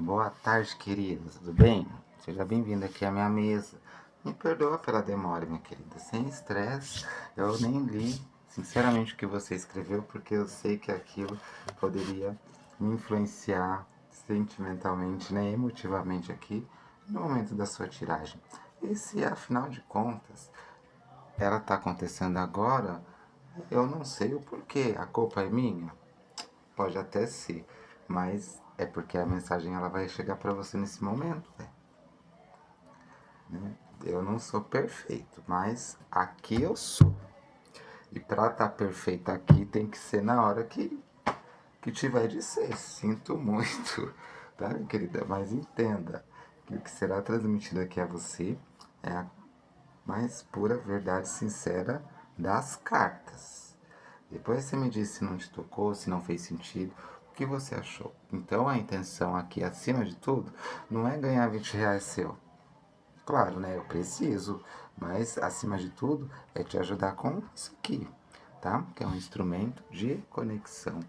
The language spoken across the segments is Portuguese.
Boa tarde, querida. Tudo bem? Seja bem-vindo aqui à minha mesa. Me perdoa pela demora, minha querida. Sem estresse, eu nem li, sinceramente, o que você escreveu, porque eu sei que aquilo poderia me influenciar sentimentalmente, né, emotivamente aqui, no momento da sua tiragem. E se, afinal de contas, ela está acontecendo agora, eu não sei o porquê. A culpa é minha? Pode até ser, mas é porque a mensagem ela vai chegar para você nesse momento, né? Eu não sou perfeito, mas aqui eu sou. E para estar perfeito aqui tem que ser na hora que tiver de ser. Sinto muito, tá, minha querida? Mas entenda que o que será transmitido aqui a você é a mais pura verdade sincera das cartas. Depois você me diz se não te tocou, se não fez sentido, o que você achou. Então a intenção aqui, acima de tudo, não é ganhar R$ 20 seu. Claro, né? Eu preciso, mas acima de tudo é te ajudar com isso aqui, tá? Que é um instrumento de conexão,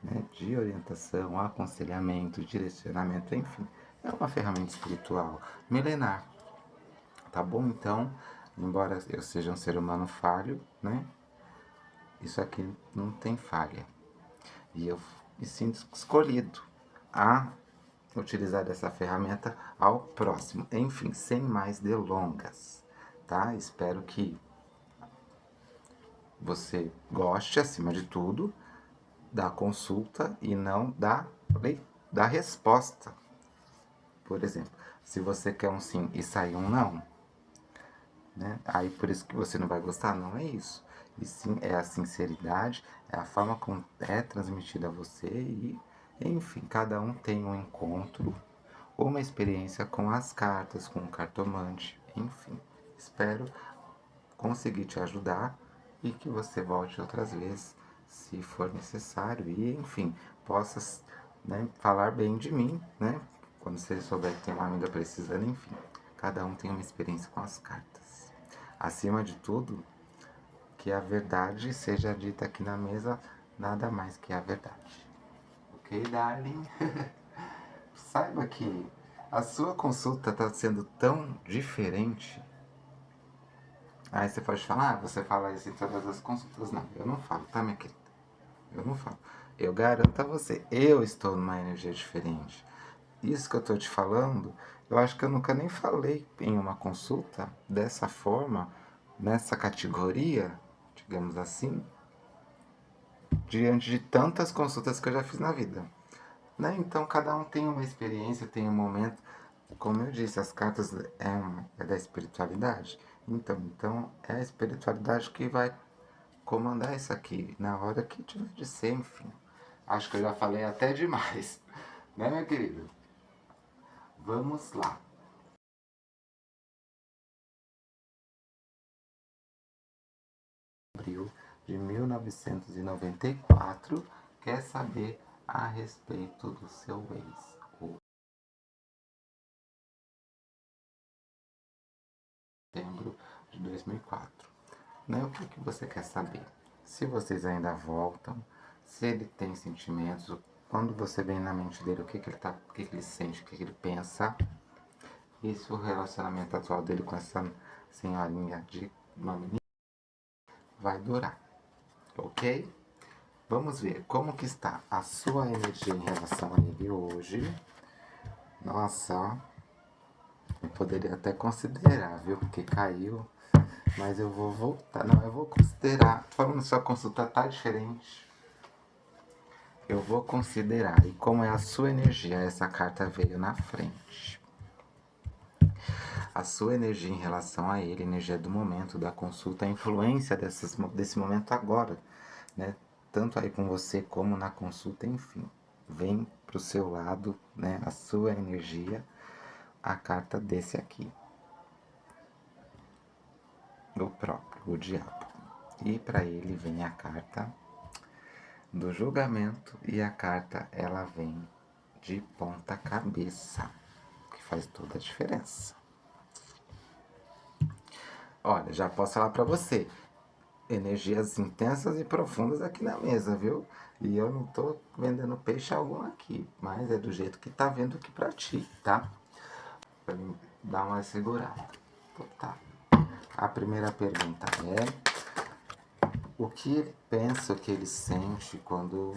né? De orientação, aconselhamento, direcionamento, enfim. É uma ferramenta espiritual milenar, tá bom? Então, embora eu seja um ser humano falho, né? Isso aqui não tem falha. E eu me sinto escolhido a utilizar essa ferramenta ao próximo. Enfim, sem mais delongas, tá? Espero que você goste, acima de tudo, da consulta e não da resposta. Por exemplo, se você quer um sim e sai um não, né? Aí por isso que você não vai gostar, não é isso. E sim, é a sinceridade, é a forma como é transmitida a você e, enfim, cada um tem um encontro ou uma experiência com as cartas, com o cartomante, enfim. Espero conseguir te ajudar e que você volte outras vezes, se for necessário, e, enfim, possa, né, falar bem de mim, né? Quando você souber que tem uma amiga precisando, enfim. Cada um tem uma experiência com as cartas. Acima de tudo, que a verdade seja dita aqui na mesa, nada mais que a verdade. Ok, darling? Saiba que a sua consulta está sendo tão diferente. Aí você pode falar, você fala isso em todas as consultas. Não, eu não falo, tá, minha querida? Eu não falo. Eu garanto a você, eu estou numa energia diferente. Isso que eu estou te falando, eu acho que eu nunca nem falei em uma consulta dessa forma, nessa categoria, digamos assim, diante de tantas consultas que eu já fiz na vida. Né? Então, cada um tem uma experiência, tem um momento. Como eu disse, as cartas é da espiritualidade. Então, é a espiritualidade que vai comandar isso aqui, na hora que tiver de ser, enfim. Acho que eu já falei até demais. Né, minha querida? Vamos lá. Abril de 1994, quer saber a respeito do seu ex. Ou setembro de 2004. Né? O que você quer saber? Se vocês ainda voltam, se ele tem sentimentos, quando você vem na mente dele, o que ele sente, o que ele pensa, e se o relacionamento atual dele com essa senhorinha de nome vai durar, ok? Vamos ver como que está a sua energia em relação a ele hoje. Nossa, ó, eu poderia até considerar, viu? Porque caiu. Mas eu vou voltar. Não, eu vou considerar. Tô falando que sua consulta tá diferente. Eu vou considerar. E como é a sua energia, essa carta veio na frente. A sua energia em relação a ele, a energia do momento, da consulta, a influência desse momento agora, né? Tanto aí com você como na consulta, enfim. Vem pro seu lado, né? A sua energia, a carta desse aqui. O próprio, o diabo. E para ele vem a carta do julgamento e a carta ela vem de ponta cabeça, que faz toda a diferença. Olha, já posso falar para você, energias intensas e profundas aqui na mesa, viu? E eu não tô vendendo peixe algum aqui, mas é do jeito que tá vendo aqui pra ti, tá? Pra mim dar uma segurada. Então, tá. A primeira pergunta é: o que ele pensa, o que ele sente quando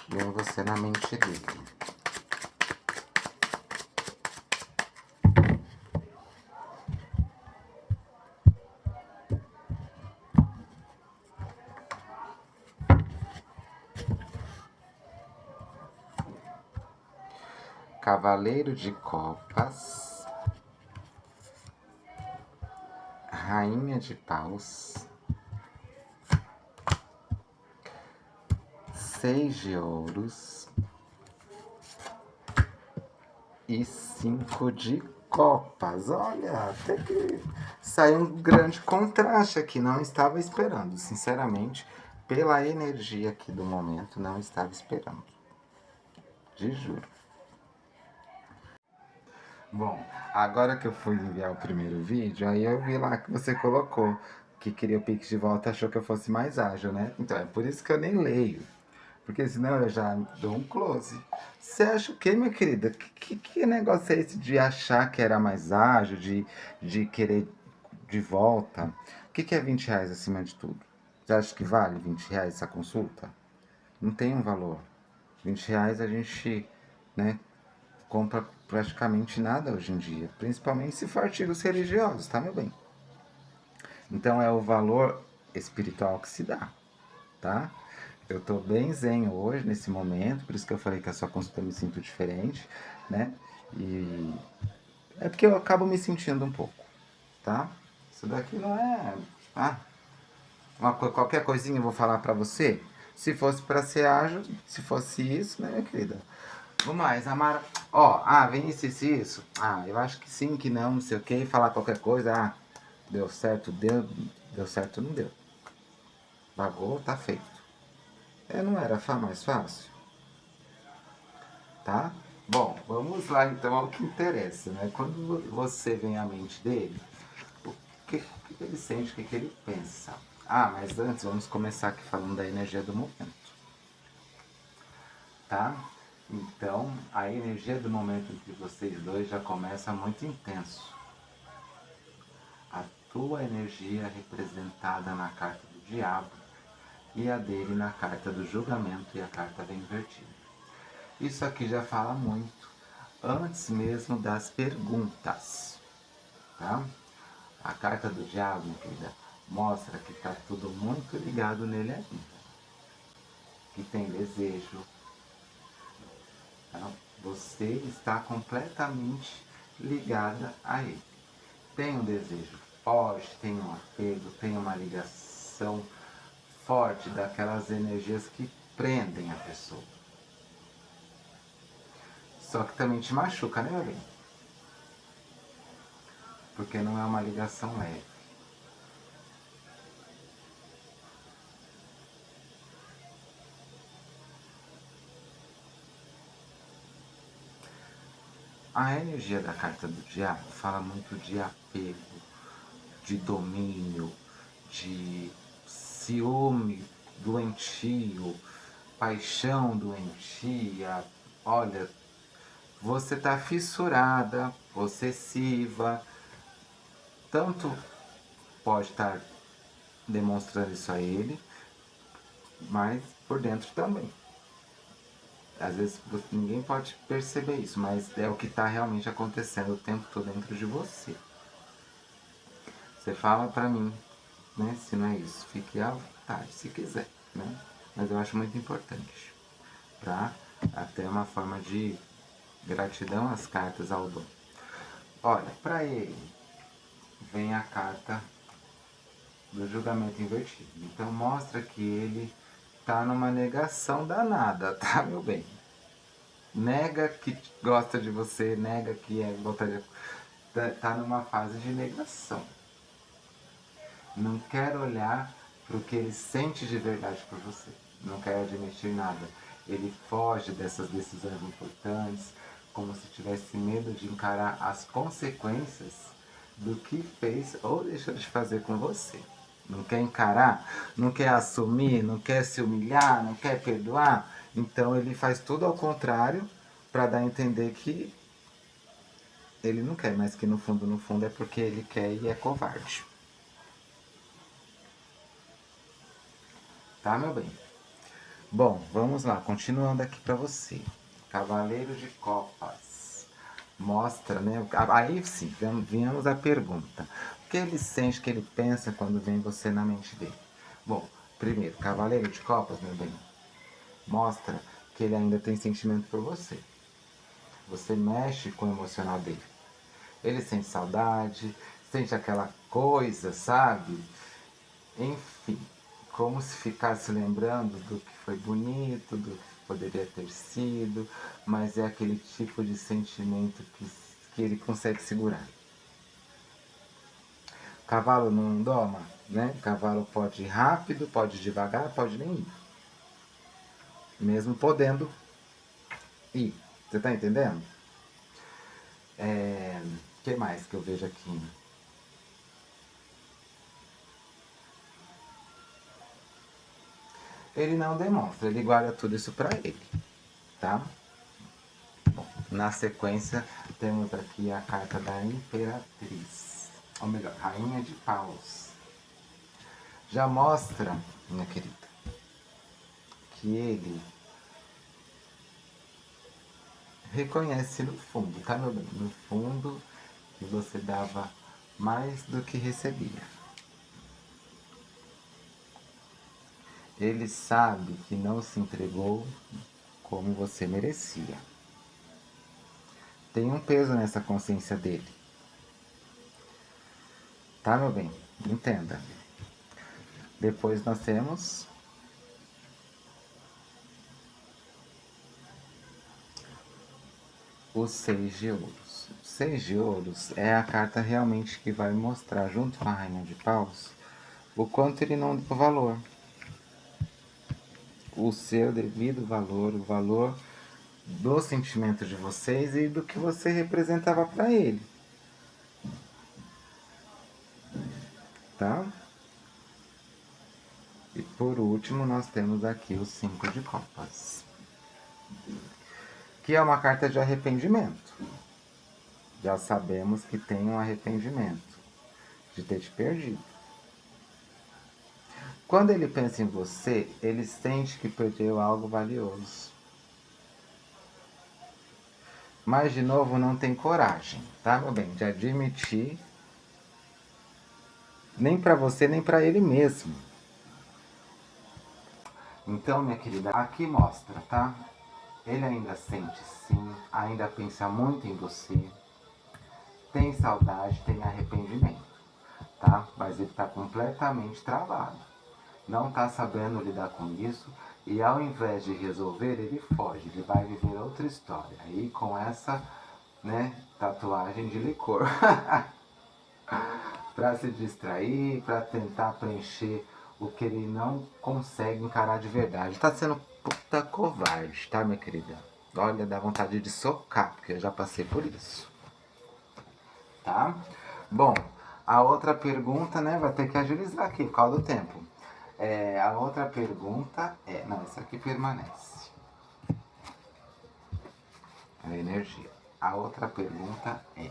vem você na mente dele? Cavaleiro de Copas, Rainha de Paus, 6 de ouros e 5 de copas. Olha, até que saiu um grande contraste aqui, não estava esperando, sinceramente, pela energia aqui do momento, não estava esperando, te juro. Bom, agora que eu fui enviar o primeiro vídeo, aí eu vi lá que você colocou que queria o Pix de volta, achou que eu fosse mais ágil, né? Então é por isso que eu nem leio, porque senão eu já dou um close. Você acha o quê, minha querida? Que negócio é esse de achar que era mais ágil, de querer de volta? O que é R$ 20 acima de tudo? Você acha que vale R$ 20 essa consulta? Não tem um valor. R$ 20 a gente, né, compra praticamente nada hoje em dia, principalmente se for artigos religiosos, tá, meu bem? Então é o valor espiritual que se dá, tá? Eu tô bem zen hoje, nesse momento, por isso que eu falei que a sua consulta eu me sinto diferente, né? E é porque eu acabo me sentindo um pouco, tá? Isso daqui não é... Ah, qualquer coisinha eu vou falar pra você. Se fosse pra ser ágil, se fosse isso, né, minha querida? Vamos mais, Amara. Ó, Vinícius, isso. Eu acho que sim, que não sei o que. Falar qualquer coisa. Deu certo, deu certo, não deu. Pagou, tá feito. Não era mais fácil, tá? Bom, vamos lá então ao que interessa, né? Quando você vem à mente dele, o que ele sente, o que ele pensa? Mas antes vamos começar aqui falando da energia do momento, tá? Então, a energia do momento entre vocês dois já começa muito intenso. A tua energia representada na carta do diabo e a dele na carta do julgamento, e a carta vem invertida. Isso aqui já fala muito antes mesmo das perguntas, tá? A carta do diabo, minha querida, mostra que está tudo muito ligado nele ainda, que tem desejo, tá? Você está completamente ligada a ele. Tem um desejo forte, tem um apego, tem uma ligação forte daquelas energias que prendem a pessoa. Só que também te machuca, né, meu bem? Porque não é uma ligação leve. A energia da carta do diabo fala muito de apego, de domínio, de ciúme doentio, paixão doentia. Olha, você tá fissurada, possessiva, tanto pode estar demonstrando isso a ele, mas por dentro também. Às vezes ninguém pode perceber isso, mas é o que está realmente acontecendo o tempo todo dentro de você. Você fala pra mim, né, se não é isso, fique à vontade, se quiser, né? Mas eu acho muito importante, tá? Até uma forma de gratidão às cartas ao dom. Olha, pra ele vem a carta do julgamento invertido. Então mostra que ele tá numa negação danada, tá, meu bem? Nega que gosta de você, nega que gostaria, tá numa fase de negação. Não quer olhar para o que ele sente de verdade por você. Não quer admitir nada. Ele foge dessas decisões importantes, como se tivesse medo de encarar as consequências do que fez ou deixou de fazer com você. não quer encarar, não quer assumir, não quer se humilhar, não quer perdoar. Então ele faz tudo ao contrário para dar a entender que ele não quer, mas que no fundo é porque ele quer e é covarde. Tá, meu bem? Bom, vamos lá, continuando aqui para você. Cavaleiro de Copas. Mostra, né? Aí sim, viemos a pergunta. O que ele sente, o que ele pensa quando vem você na mente dele? Bom, primeiro, Cavaleiro de Copas, meu bem, mostra que ele ainda tem sentimento por você. Você mexe com o emocional dele. Ele sente saudade, sente aquela coisa, sabe? Enfim, como se ficasse lembrando do que foi bonito, do que poderia ter sido, mas é aquele tipo de sentimento que ele consegue segurar. Cavalo não doma, né? Cavalo pode ir rápido, pode ir devagar, pode nem ir. Mesmo podendo ir. Você tá entendendo? O que mais que eu vejo aqui? Ele não demonstra, ele guarda tudo isso pra ele, tá? Bom, na sequência temos aqui a carta da Imperatriz, ou melhor, Rainha de Paus. Já mostra, minha querida, que ele reconhece no fundo, tá, meu bem? No fundo, que você dava mais do que recebia. Ele sabe que não se entregou como você merecia. Tem um peso nessa consciência dele. Tá, meu bem? Entenda. Depois nós temos o 6 de ouros. O 6 de ouros é a carta realmente que vai mostrar, junto com a Rainha de Paus, o quanto ele não deu valor. O seu devido valor, o valor do sentimento de vocês e do que você representava para ele. Tá? E por último, nós temos aqui o 5 de copas, que é uma carta de arrependimento. Já sabemos que tem um arrependimento de ter te perdido. Quando ele pensa em você, ele sente que perdeu algo valioso. Mas, de novo, não tem coragem, tá, meu bem, de admitir, nem para você, nem para ele mesmo. Então, minha querida, aqui mostra, tá? Ele ainda sente sim, ainda pensa muito em você, tem saudade, tem arrependimento, tá? Mas ele está completamente travado, não está sabendo lidar com isso e ao invés de resolver, ele foge, ele vai viver outra história. Aí com essa, né, tatuagem de licor. Para se distrair, para tentar preencher o que ele não consegue encarar de verdade. Tá sendo puta covarde, tá, minha querida? Olha, dá vontade de socar, porque eu já passei por isso. Tá? Bom, a outra pergunta, né, vai ter que agilizar aqui por causa do tempo. A outra pergunta é... Não, essa aqui permanece. A energia. A outra pergunta é...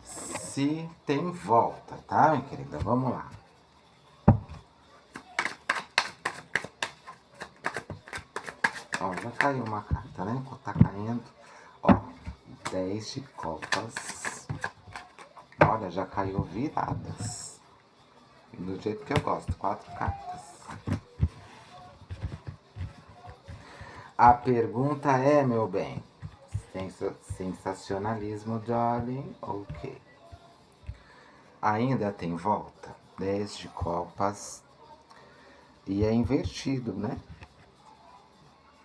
Se tem volta, tá, minha querida? Vamos lá. Ó, já caiu uma carta, né? Tá caindo. Ó, 10 de copas. Olha, já caiu viradas. Do jeito que eu gosto, 4 cartas. A pergunta é, meu bem, sensacionalismo, darling, ok. Ainda tem volta, 10 de copas. E é invertido, né?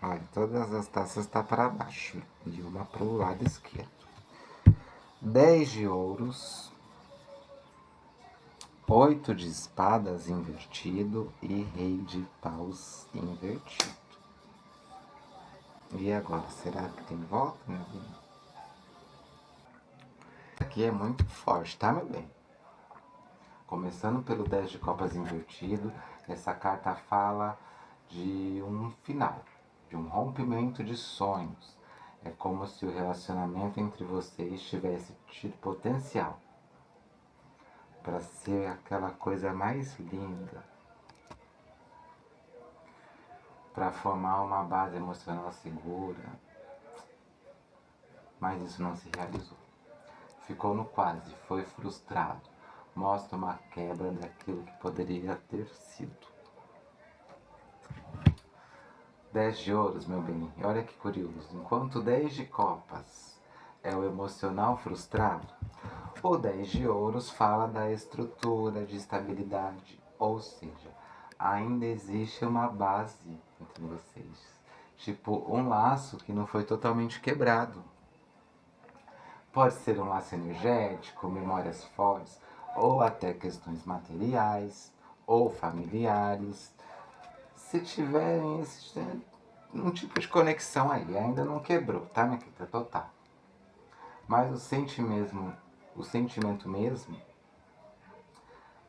Olha, todas as taças estão para baixo e uma para o lado esquerdo. 10 de ouros, 8 de espadas invertido e rei de paus invertido. E agora, será que tem volta, meu bem? Aqui é muito forte, tá, meu bem? Começando pelo 10 de copas invertido, essa carta fala de um final, de um rompimento de sonhos. É como se o relacionamento entre vocês tivesse tido potencial para ser aquela coisa mais linda, para formar uma base emocional segura, mas isso não se realizou. Ficou no quase, foi frustrado. Mostra uma quebra daquilo que poderia ter sido. 10 de ouros, meu bem. E olha que curioso. Enquanto 10 de copas é o emocional frustrado, o 10 de ouros fala da estrutura, de estabilidade. Ou seja, ainda existe uma base entre vocês. Tipo, um laço que não foi totalmente quebrado. Pode ser um laço energético, memórias fortes, ou até questões materiais ou familiares. Se tiverem um tipo de conexão aí, ainda não quebrou, tá, minha querida? Total. Mas o sentimento mesmo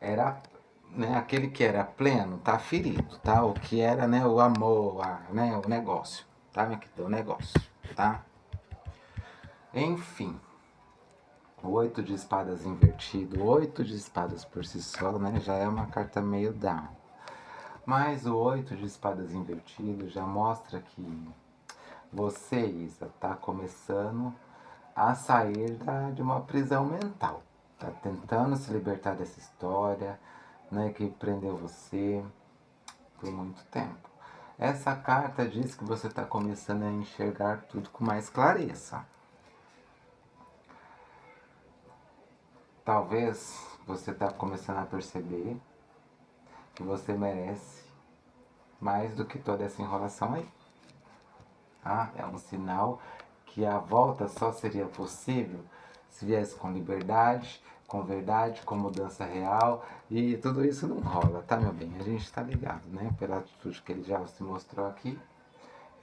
era, né, aquele que era pleno, tá ferido, tá? O que era, né, o amor, né, o negócio, tá, minha querida? O negócio, tá? Enfim, o 8 de espadas invertido, o 8 de espadas por si só, né, já é uma carta meio down. Mas o 8 de espadas invertido já mostra que você, Isa, tá começando a sair de uma prisão mental. Tá tentando se libertar dessa história, né, que prendeu você por muito tempo. Essa carta diz que você está começando a enxergar tudo com mais clareza. Talvez você está começando a perceber que você merece mais do que toda essa enrolação aí. Ah, é um sinal que a volta só seria possível se viesse com liberdade, com verdade, com mudança real. E tudo isso não rola, tá, meu bem? A gente tá ligado, né? Pela atitude que ele já se mostrou aqui.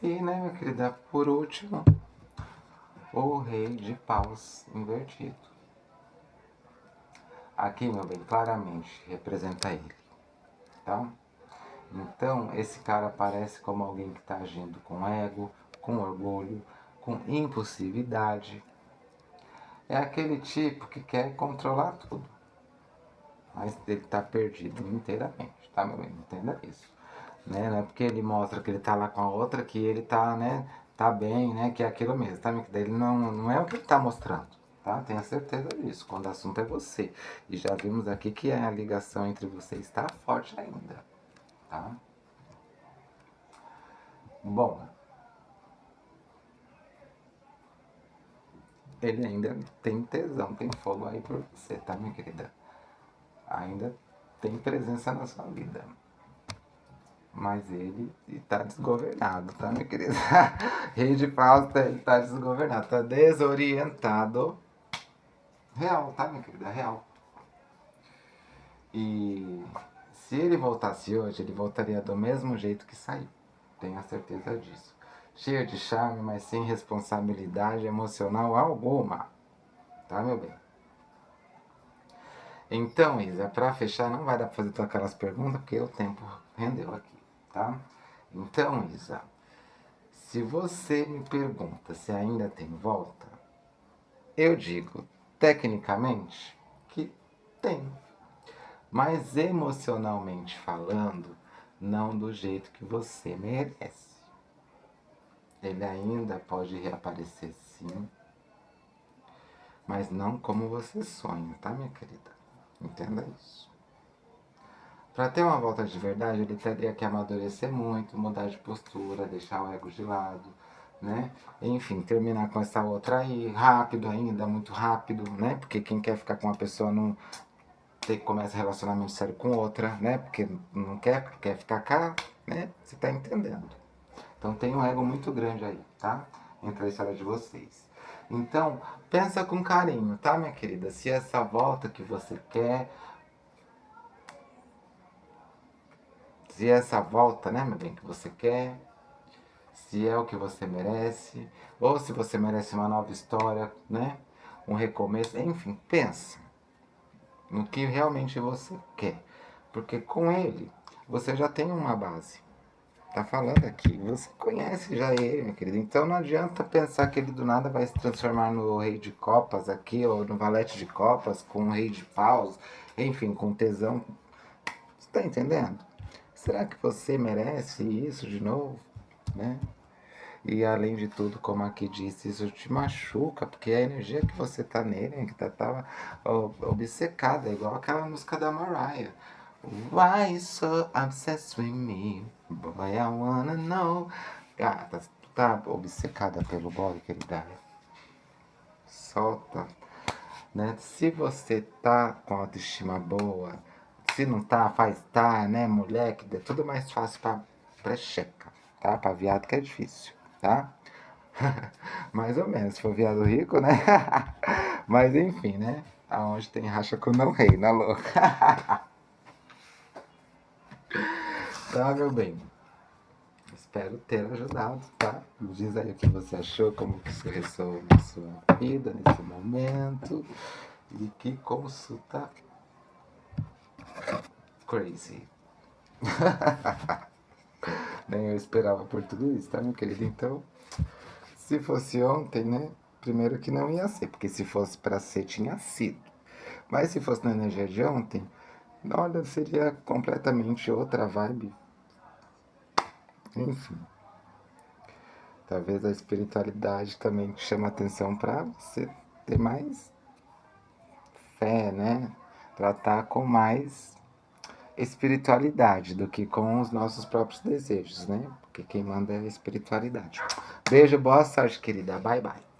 E, né, minha querida, por último, o rei de paus invertido. Aqui, meu bem, claramente representa ele, tá? Então, esse cara parece como alguém que está agindo com ego, com orgulho, com impulsividade. É aquele tipo que quer controlar tudo, mas ele está perdido inteiramente, tá, meu bem? Entenda isso. Né? Não é porque ele mostra que ele tá lá com a outra que ele tá, né, tá bem, né, que é aquilo mesmo, tá? Ele não é o que ele tá mostrando, tá? Tenha certeza disso, quando o assunto é você. E já vimos aqui que a ligação entre vocês está forte ainda, tá? Bom, ele ainda tem tesão, tem fogo aí por você, tá, minha querida? Ainda tem presença na sua vida. Mas ele está desgovernado, tá, minha querida? Rei de Paus, ele tá desgovernado, tá desorientado. Real, tá, minha querida? Real. E se ele voltasse hoje, ele voltaria do mesmo jeito que saiu. Tenha certeza disso. Cheio de charme, mas sem responsabilidade emocional alguma. Tá, meu bem? Então, Isa, pra fechar, não vai dar pra fazer todas aquelas perguntas, porque o tempo rendeu aqui, tá? Então, Isa, se você me pergunta se ainda tem volta, eu digo, tecnicamente, que tem. Mas emocionalmente falando, não do jeito que você merece. Ele ainda pode reaparecer sim, mas não como você sonha, tá, minha querida? Entenda isso. Para ter uma volta de verdade, ele teria que amadurecer muito, mudar de postura, deixar o ego de lado, né? Enfim, terminar com essa outra aí, rápido ainda, muito rápido, né? Porque quem quer ficar com uma pessoa não tem que começar relacionamento sério com outra, né? Porque não quer ficar cá, né? Você tá entendendo. Então tem um ego muito grande aí, tá? Entre a história de vocês. Então, pensa com carinho, tá, minha querida? Se essa volta que você quer, se essa volta, né, meu bem, que você quer, se é o que você merece, ou se você merece uma nova história, né? Um recomeço, enfim, pensa. no que realmente você quer. Porque com ele, você já tem uma base. Tá falando aqui, você conhece já ele, meu querido. Então não adianta pensar que ele do nada vai se transformar no rei de copas aqui, ou no valete de copas, com o rei de paus, enfim, com tesão. Você tá entendendo? Será que você merece isso de novo, né? E além de tudo, como aqui disse, isso te machuca, porque a energia que você tá nele, que tava obcecada, igual aquela música da Mariah. Why you so obsessed with me? Boy, I wanna know. Gata, tu tá obcecada pelo boy, querida? Solta, né? Se você tá com autoestima boa, se não tá, faz tá, né, mulher, que é tudo mais fácil pra precheca, tá? Pra viado que é difícil, tá? Mais ou menos, se for viado rico, né? Mas enfim, né? Aonde tem racha com não rei, na louca. Tá, meu bem? Espero ter ajudado, tá? Diz aí o que você achou, como que isso ressoa na sua vida, nesse momento. E que consulta crazy. Nem eu esperava por tudo isso, tá, meu querido? Então, se fosse ontem, né? Primeiro que não ia ser, porque se fosse pra ser, tinha sido. Mas se fosse na energia de ontem, olha, seria completamente outra vibe. Enfim, talvez a espiritualidade também chama atenção pra você ter mais fé, né? Tratar com mais espiritualidade do que com os nossos próprios desejos, né? Porque quem manda é a espiritualidade. Beijo, boa sorte, querida. Bye, bye.